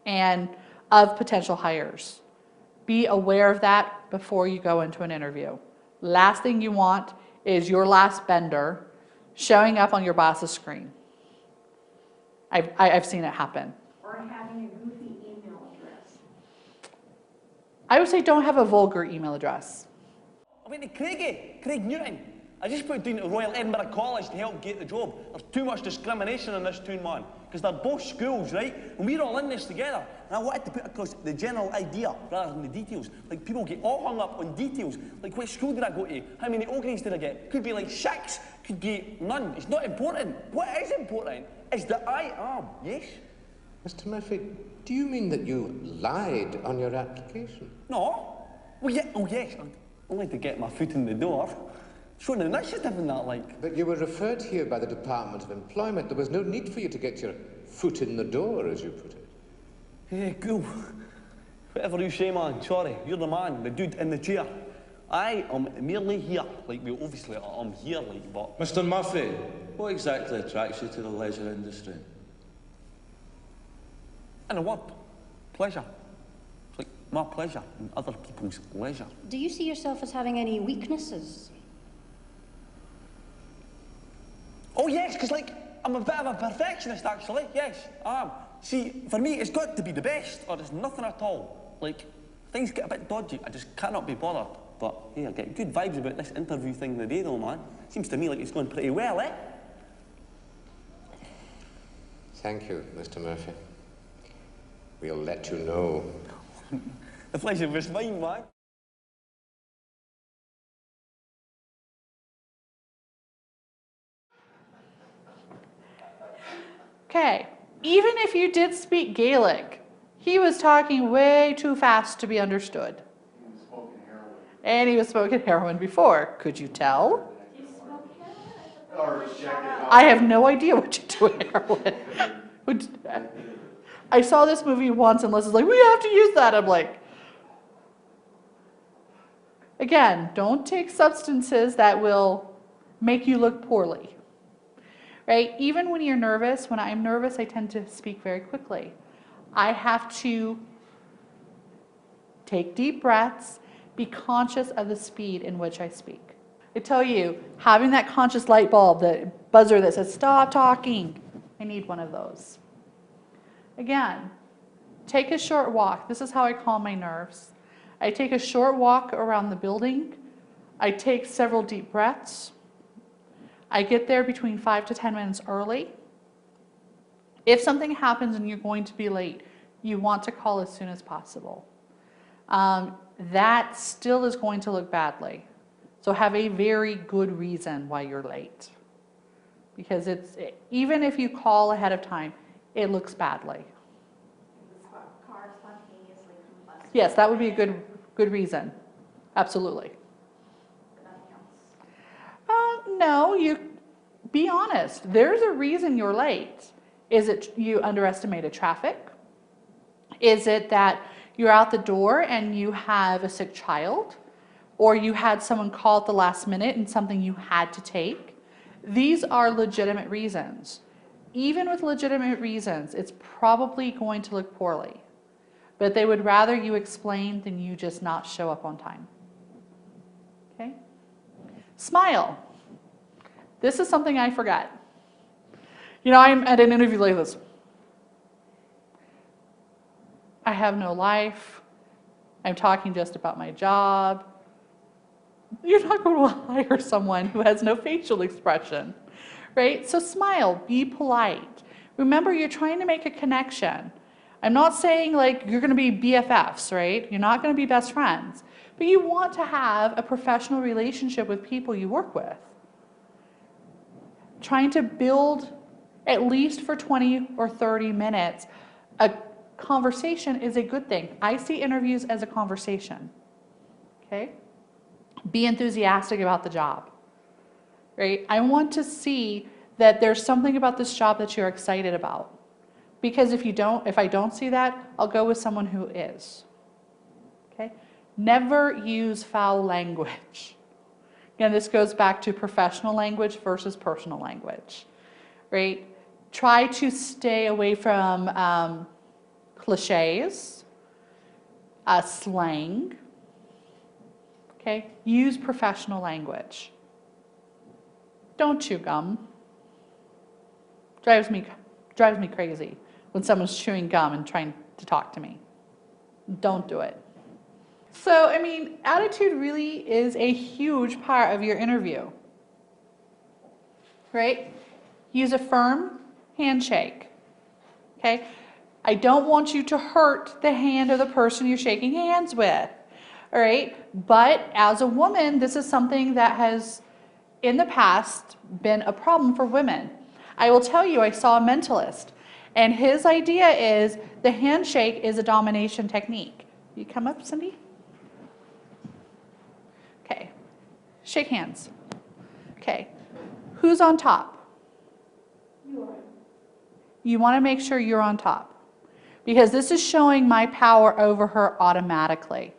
and of potential hires. Be aware of that before you go into an interview. Last thing you want is your last bender showing up on your boss's screen. I've seen it happen. Or having a goofy email address. I would say don't have a vulgar email address. I went to Craig Newton. I just put down to Royal Edinburgh College to help get the job. There's too much discrimination in this town, man. Because they're both schools, right? And we're all in this together. And I wanted to put across the general idea rather than the details. Like, people get all hung up on details. Like, what school did I go to? How many O grades did I get? Could be like 6, could be none. It's not important. What is important is that I am, yes? Mr. Murphy, do you mean that you lied on your application? No. Well, yeah, oh yes, only to get my foot in the door. Showing initiative and that, like. But you were referred here by the Department of Employment. There was no need for you to get your foot in the door, as you put it. Yeah, cool. Whatever you say, man. Sorry, you're the man, the dude in the chair. I am merely here. Like, well, obviously, I'm here, like, but... Mr. Murphy, what exactly attracts you to the leisure industry? In a word, pleasure. It's like my pleasure and other people's leisure. Do you see yourself as having any weaknesses? Oh, yes, because, like, I'm a bit of a perfectionist, actually. Yes, I am. See, for me, it's got to be the best, or there's nothing at all. Like, things get a bit dodgy. I just cannot be bothered. But, hey, I get good vibes about this interview thing today, though, man. Seems to me like it's going pretty well, eh? Thank you, Mr. Murphy. We'll let you know. The pleasure was mine, man. Okay, even if you did speak Gaelic, he was talking way too fast to be understood. And he was smoking heroin before. Could you tell? I have no idea what you do with heroin. I saw this movie once and Leslie's like, we have to use that. I'm like, again, don't take substances that will make you look poorly. Right? Even when you're nervous, when I'm nervous, I tend to speak very quickly. I have to take deep breaths, be conscious of the speed in which I speak. I tell you, having that conscious light bulb, the buzzer that says, stop talking, I need one of those. Again, take a short walk. This is how I calm my nerves. I take a short walk around the building. I take several deep breaths. I get there between 5 to 10 minutes early. If something happens and you're going to be late, you want to call as soon as possible. That still is going to look badly. So have a very good reason why you're late. Because even if you call ahead of time, it looks badly. Car spontaneously combusted. Yes, that would be a good reason. Absolutely. No, you be honest. There's a reason you're late. Is it you underestimated traffic? Is it that you're out the door and you have a sick child? Or you had someone call at the last minute and something you had to take? These are legitimate reasons. Even with legitimate reasons, it's probably going to look poorly. But they would rather you explain than you just not show up on time. Okay? Smile. This is something I forgot. You know, I'm at an interview like this. I have no life. I'm talking just about my job. You're not going to hire someone who has no facial expression, right? So smile, be polite. Remember, you're trying to make a connection. I'm not saying like you're going to be BFFs, right? You're not going to be best friends, but you want to have a professional relationship with people you work with. Trying to build, at least for 20 or 30 minutes, a conversation is a good thing. I see interviews as a conversation, okay? Be enthusiastic about the job, right? I want to see that there's something about this job that you're excited about. Because if I don't see that, I'll go with someone who is. Okay? Never use foul language. Again, this goes back to professional language versus personal language, right? Try to stay away from cliches, slang, okay? Use professional language. Don't chew gum. Drives me crazy when someone's chewing gum and trying to talk to me. Don't do it. So, I mean, attitude really is a huge part of your interview, right? Use a firm handshake, okay? I don't want you to hurt the hand of the person you're shaking hands with, all right? But as a woman, this is something that has, in the past, been a problem for women. I will tell you, I saw a mentalist, and his idea is the handshake is a domination technique. You come up, Cindy? Okay, shake hands. Okay, who's on top? You are. You want to make sure you're on top because this is showing my power over her automatically.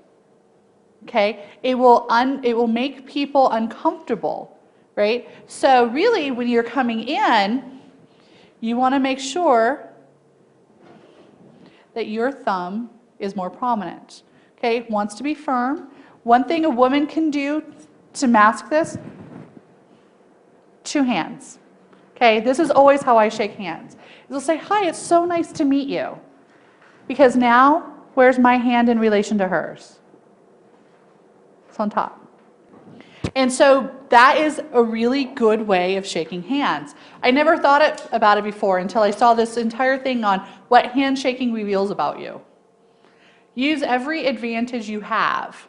Okay, it will make people uncomfortable, right? So really, when you're coming in, you want to make sure that your thumb is more prominent. Okay, wants to be firm. One thing a woman can do to mask this, 2 hands. Okay, this is always how I shake hands. They'll say, hi, it's so nice to meet you. Because now, where's my hand in relation to hers? It's on top. And so that is a really good way of shaking hands. I never thought about it before until I saw this entire thing on what handshaking reveals about you. Use every advantage you have.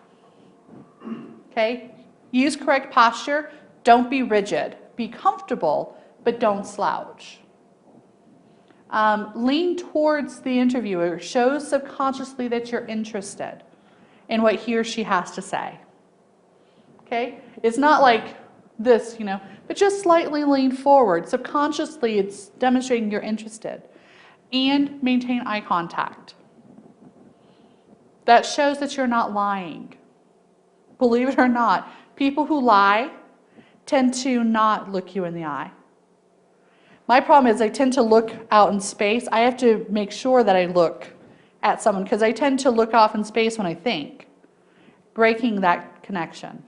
Okay? Use correct posture. Don't be rigid. Be comfortable, but don't slouch. Lean towards the interviewer. Show subconsciously that you're interested in what he or she has to say. Okay? It's not like this, but just slightly lean forward. Subconsciously, it's demonstrating you're interested. And maintain eye contact. That shows that you're not lying. Believe it or not, people who lie tend to not look you in the eye. My problem is I tend to look out in space. I have to make sure that I look at someone because I tend to look off in space when I think, breaking that connection.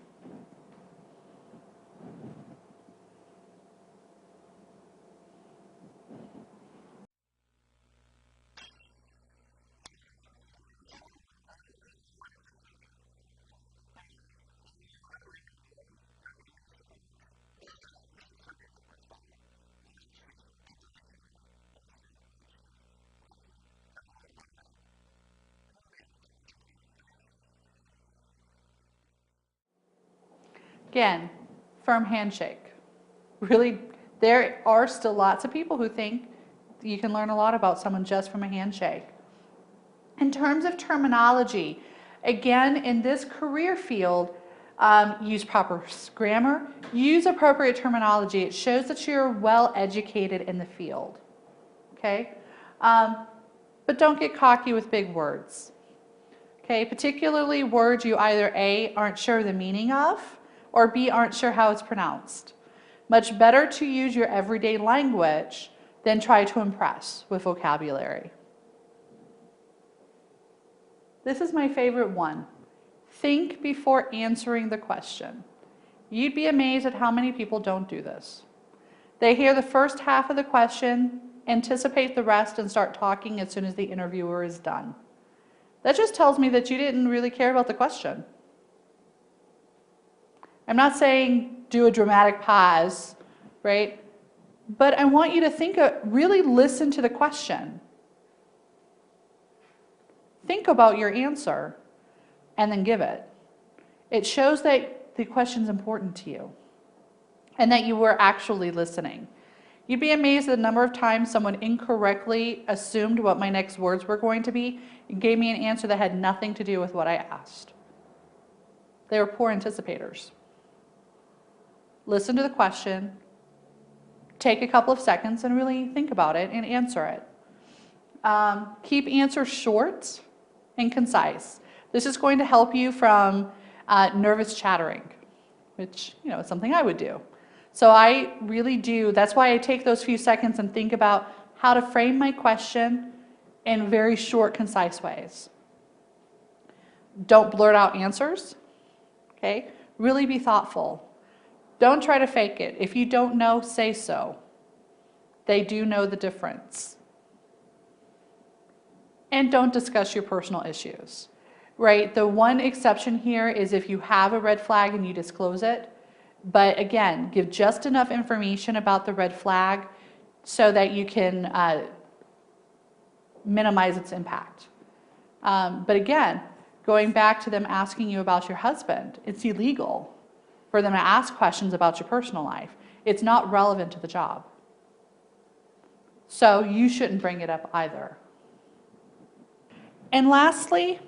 Again, firm handshake. Really, there are still lots of people who think you can learn a lot about someone just from a handshake. In terms of terminology, again, in this career field, use proper grammar, use appropriate terminology. It shows that you're well educated in the field, okay? But don't get cocky with big words, okay? Particularly words you either A, aren't sure the meaning of, or B, aren't sure how it's pronounced. Much better to use your everyday language than try to impress with vocabulary. This is my favorite one. Think before answering the question. You'd be amazed at how many people don't do this. They hear the first half of the question, anticipate the rest, and start talking as soon as the interviewer is done. That just tells me that you didn't really care about the question. I'm not saying do a dramatic pause, right? But I want you to really listen to the question. Think about your answer and then give it. It shows that the question's important to you and that you were actually listening. You'd be amazed at the number of times someone incorrectly assumed what my next words were going to be and gave me an answer that had nothing to do with what I asked. They were poor anticipators. Listen to the question, take a couple of seconds and really think about it and answer it. Keep answers short and concise. This is going to help you from nervous chattering, which, is something I would do. So I really do, that's why I take those few seconds and think about how to frame my question in very short, concise ways. Don't blurt out answers, okay? Really be thoughtful. Don't try to fake it. If you don't know, say so. They do know the difference. And don't discuss your personal issues, right? The one exception here is if you have a red flag and you disclose it. But again, give just enough information about the red flag so that you can minimize its impact. But again, going back to them asking you about your husband, it's illegal for them to ask questions about your personal life. It's not relevant to the job. So you shouldn't bring it up either. And lastly,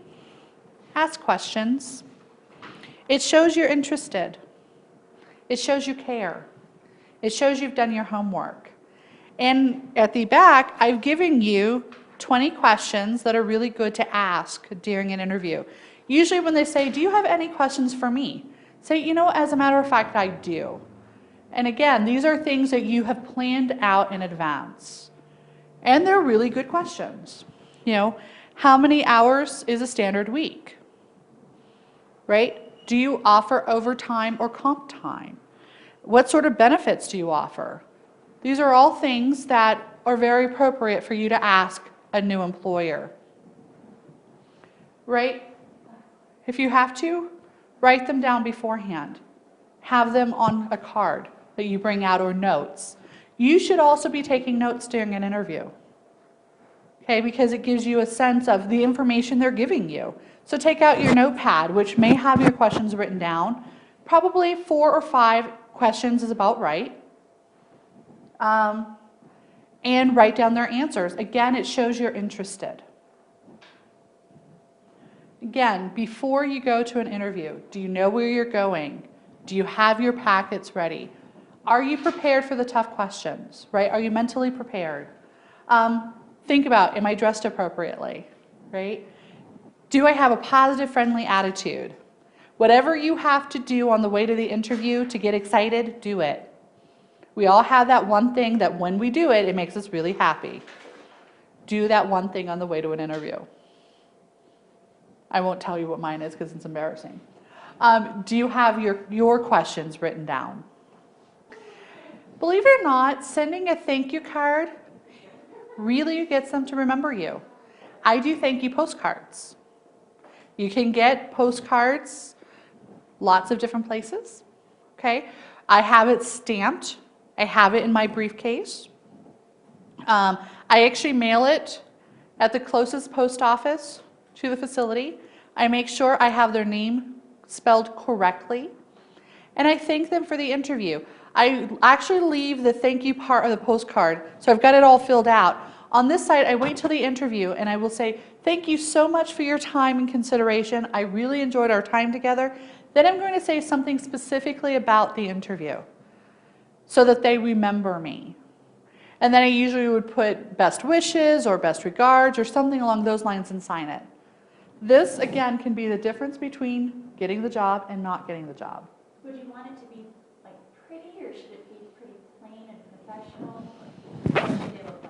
ask questions. It shows you're interested. It shows you care. It shows you've done your homework. And at the back, I've given you 20 questions that are really good to ask during an interview. Usually when they say, do you have any questions for me? Say, as a matter of fact, I do. And again, these are things that you have planned out in advance. And they're really good questions. How many hours is a standard week? Right? Do you offer overtime or comp time? What sort of benefits do you offer? These are all things that are very appropriate for you to ask a new employer. Right? If you have to, write them down beforehand. Have them on a card that you bring out or notes. You should also be taking notes during an interview. Okay, because it gives you a sense of the information they're giving you. So take out your notepad, which may have your questions written down. Probably 4 or 5 questions is about right. And write down their answers. Again, it shows you're interested. Again, before you go to an interview, do you know where you're going? Do you have your packets ready? Are you prepared for the tough questions, right? Are you mentally prepared? Think about, am I dressed appropriately, right? Do I have a positive, friendly attitude? Whatever you have to do on the way to the interview to get excited, do it. We all have that one thing that when we do it, it makes us really happy. Do that one thing on the way to an interview. I won't tell you what mine is because it's embarrassing. Do you have your questions written down? Believe it or not, sending a thank you card really gets them to remember you. I do thank you postcards. You can get postcards lots of different places, okay? I have it stamped. I have it in my briefcase. I actually mail it at the closest post office to the facility. I make sure I have their name spelled correctly. And I thank them for the interview. I actually leave the thank you part of the postcard, so I've got it all filled out. On this side, I wait till the interview and I will say, thank you so much for your time and consideration. I really enjoyed our time together. Then I'm going to say something specifically about the interview so that they remember me. And then I usually would put best wishes or best regards or something along those lines and sign it. This, again, can be the difference between getting the job and not getting the job. Would you want it to be pretty, or should it be pretty plain and professional?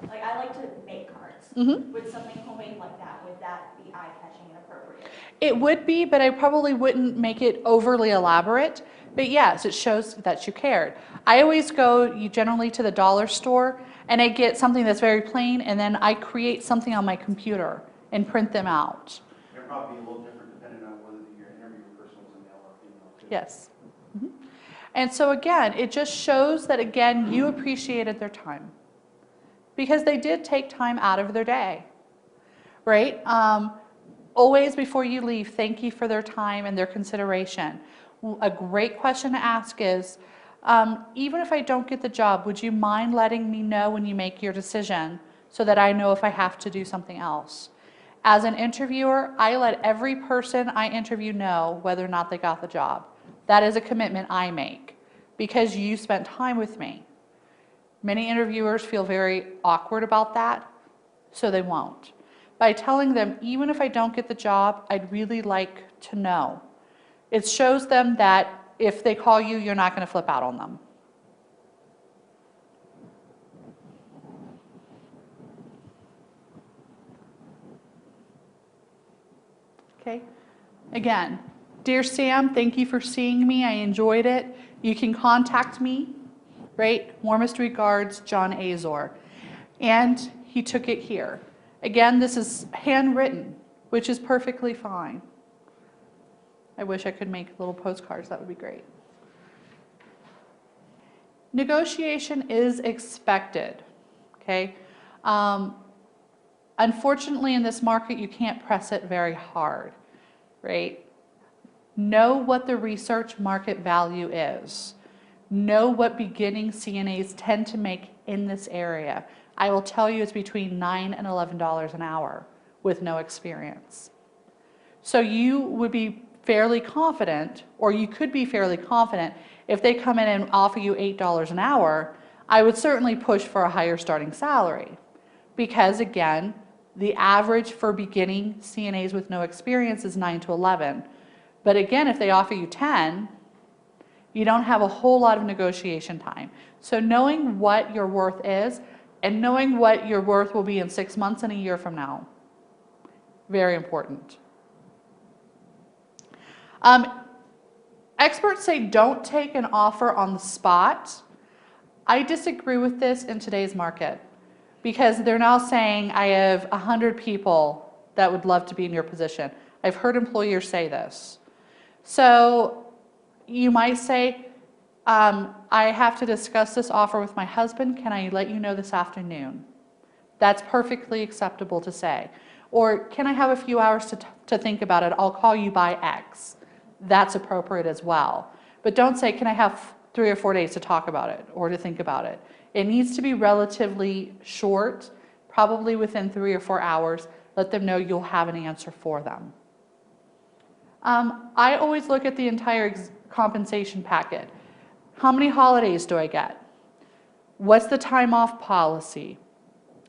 Like I like to make cards. Would something homemade like that, would that be eye-catching and appropriate? It would be, but I probably wouldn't make it overly elaborate. But yes, it shows that you cared. I always go generally to the dollar store and I get something that's very plain, and then I create something on my computer and print them out. They're probably a little different depending on whether your interview person was a male or female too. Yes. And so again, it just shows that, again, you appreciated their time because they did take time out of their day, right? Always before you leave, thank you for their time and their consideration. A great question to ask is, even if I don't get the job, would you mind letting me know when you make your decision so that I know if I have to do something else? As an interviewer, I let every person I interview know whether or not they got the job. That is a commitment I make because you spent time with me. Many interviewers feel very awkward about that. so they won't. By telling them, even if I don't get the job, I'd really like to know. It shows them that if they call you, you're not going to flip out on them. Okay. Again, dear Sam, thank you for seeing me. I enjoyed it. You can contact me, right? Warmest regards, John Azor. And he took it here. Again, this is handwritten, which is perfectly fine. I wish I could make little postcards. That would be great. Negotiation is expected, okay? Unfortunately, in this market, you can't press it very hard, right? Know what the research market value is. Know what beginning CNAs tend to make in this area. I will tell you it's between $9 and $11 an hour with no experience. So you would be fairly confident, or you could be fairly confident, if they come in and offer you $8 an hour, I would certainly push for a higher starting salary. Because again, the average for beginning CNAs with no experience is 9 to 11. But again, if they offer you 10, you don't have a whole lot of negotiation time. So knowing what your worth is, and knowing what your worth will be in 6 months and a year from now, very important. Experts say don't take an offer on the spot. I disagree with this in today's market because they're now saying I have 100 people that would love to be in your position. I've heard employers say this. So you might say, I have to discuss this offer with my husband. Can I let you know this afternoon? That's perfectly acceptable to say. Or can I have a few hours to think about it? I'll call you by X. That's appropriate as well. But don't say, can I have 3 or 4 days to talk about it or to think about it? It needs to be relatively short, probably within 3 or 4 hours. Let them know you'll have an answer for them. I always look at the entire compensation packet. How many holidays do I get? What's the time off policy?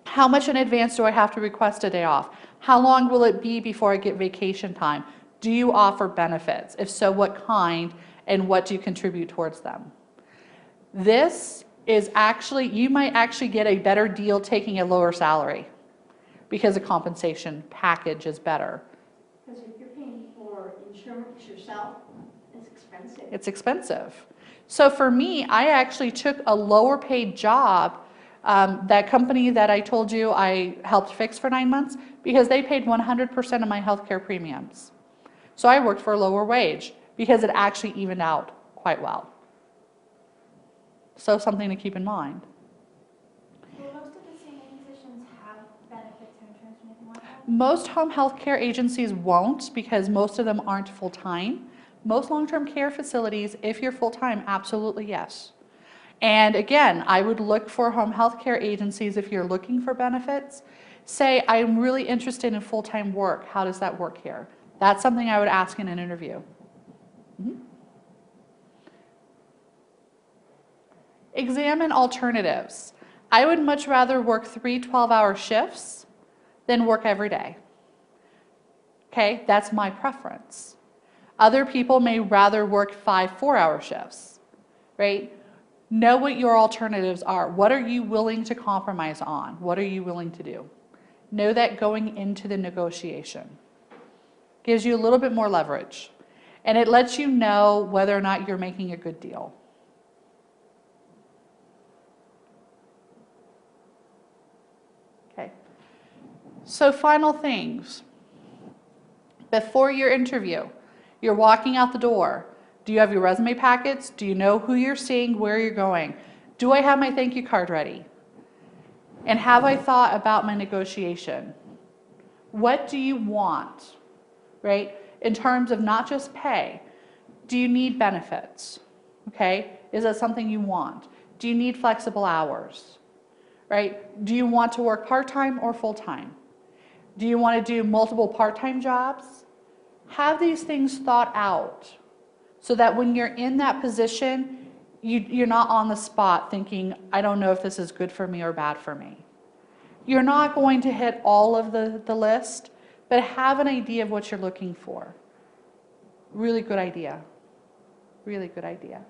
How much in advance do I have to request a day off? How long will it be before I get vacation time? Do you offer benefits? If so, what kind, and what do you contribute towards them? This is actually, you might actually get a better deal taking a lower salary because the compensation package is better. Because if you're paying for insurance yourself, it's expensive. It's expensive. So for me, I actually took a lower paid job, that company that I told you I helped fix for 9 months, because they paid 100% of my healthcare premiums. So I worked for a lower wage because it actually evened out quite well. So something to keep in mind. Will most of the CNA positions have benefits or insurance or anything like that? Most home health care agencies won't because most of them aren't full-time. Most long-term care facilities, if you're full-time, absolutely yes. And again, I would look for home health care agencies if you're looking for benefits. Say, I'm really interested in full-time work. How does that work here? That's something I would ask in an interview. Examine alternatives. I would much rather work 3 12-hour shifts than work every day. Okay, that's my preference. Other people may rather work 5 4-hour shifts, right? Know what your alternatives are. What are you willing to compromise on? What are you willing to do? Know that going into the negotiation. Gives you a little bit more leverage. And it lets you know whether or not you're making a good deal. Okay. So final things. Before your interview, you're walking out the door. Do you have your resume packets? Do you know who you're seeing, where you're going? Do I have my thank you card ready? And have I thought about my negotiation? What do you want, right? In terms of not just pay. Do you need benefits? Okay, is that something you want? Do you need flexible hours, right? Do you want to work part-time or full-time? Do you want to do multiple part-time jobs? Have these things thought out so that when you're in that position, you're not on the spot thinking, I don't know if this is good for me or bad for me. You're not going to hit all of the list, but have an idea of what you're looking for. Really good idea. Really good idea.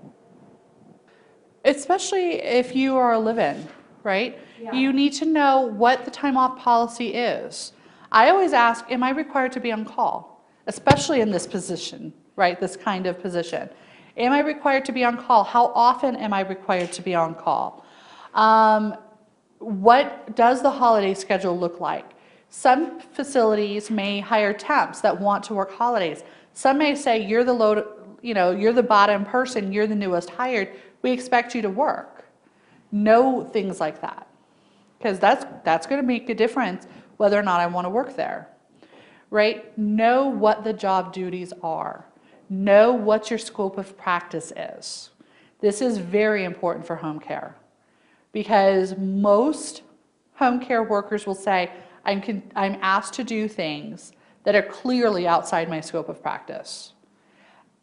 Especially if you are a live-in, right? Yeah. You need to know what the time off policy is. I always ask, am I required to be on call? Especially in this position, right? This kind of position. Am I required to be on call? How often am I required to be on call? What does the holiday schedule look like? Some facilities may hire temps that want to work holidays. Some may say, you're the bottom person, you're the newest hired, we expect you to work. Know things like that, because that's going to make a difference whether or not I want to work there, right? Know what the job duties are. Know what your scope of practice is. This is very important for home care, because most home care workers will say, I'm asked to do things that are clearly outside my scope of practice.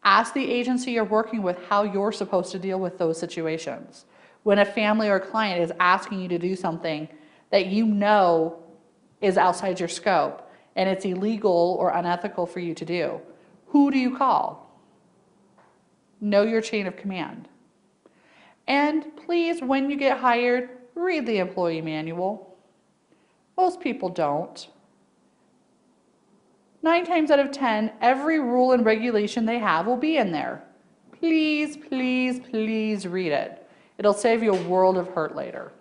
Ask the agency you're working with how you're supposed to deal with those situations. When a family or a client is asking you to do something that you know is outside your scope and it's illegal or unethical for you to do, who do you call? Know your chain of command. And please, when you get hired, read the employee manual. Most people don't. 9 times out of 10, every rule and regulation they have will be in there. Please, please, please read it. It'll save you a world of hurt later.